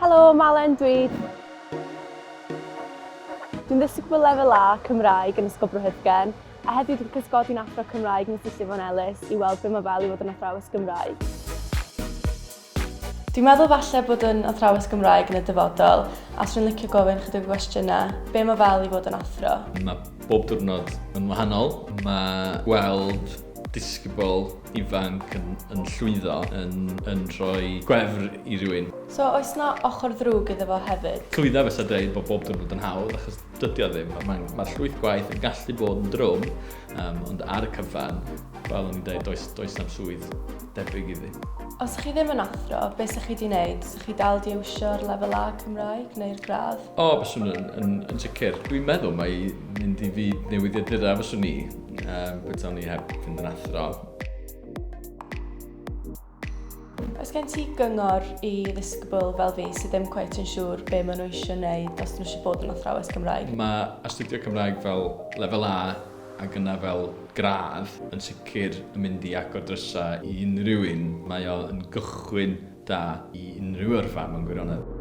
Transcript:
Helo, Malen dwi. Dwi'n ddisgybl lefel A Cymraeg yn Ysgol Bryhyddgen, a heddiw dwi'n cysgodi'n athro Cymraeg yn Ystod Llifon Ellis i weld be mae fel i fod yn athrawes Gymraeg. Dwi'n meddwl falle bod yn athrawes Gymraeg yn y dyfodol, a os rwy'n licio gofyn chydig o gwestiynau, be mae fel i fod yn athro? Mae bob diwrnod yn wahanol. Mae gweld disgybl ifanc yn llwyddo, yn rhoi gwefr i rywun. So, oes na ochr ddrwg iddo fo hefyd? Clwydda fysa dweud bod bob diwrnod yn hawdd, achos dydy o ddim. Mae'r llwyth gwaith yn gallu bod yn drwm, ond ar y cyfan, fel o'n i'n dweud, does na'm swydd debyg iddi. Os ydych chi ddim yn athro, beth ydych chi wedi gwneud? Ydych chi dal di iwsio'r lefel A Cymraeg neu'r gradd? Byswn yn sicr. Dwi'n meddwl mae mynd i fi newyddiadura fyswn ni, beth o'n i heb fynd yn athro. Oes gen ti gyngor i ddisgybl fel fi sydd ddim cweit yn siŵr be maen nhw eisiau gwneud os nhw eisiau bod yn athrawes Cymraeg? Mae astudio Cymraeg fel lefel A ac yna fel gradd yn sicr yn mynd i agor drysa i unrhyw un. Mae o yn gychwyn da i unrhyw yrfa mewn gwirionedd.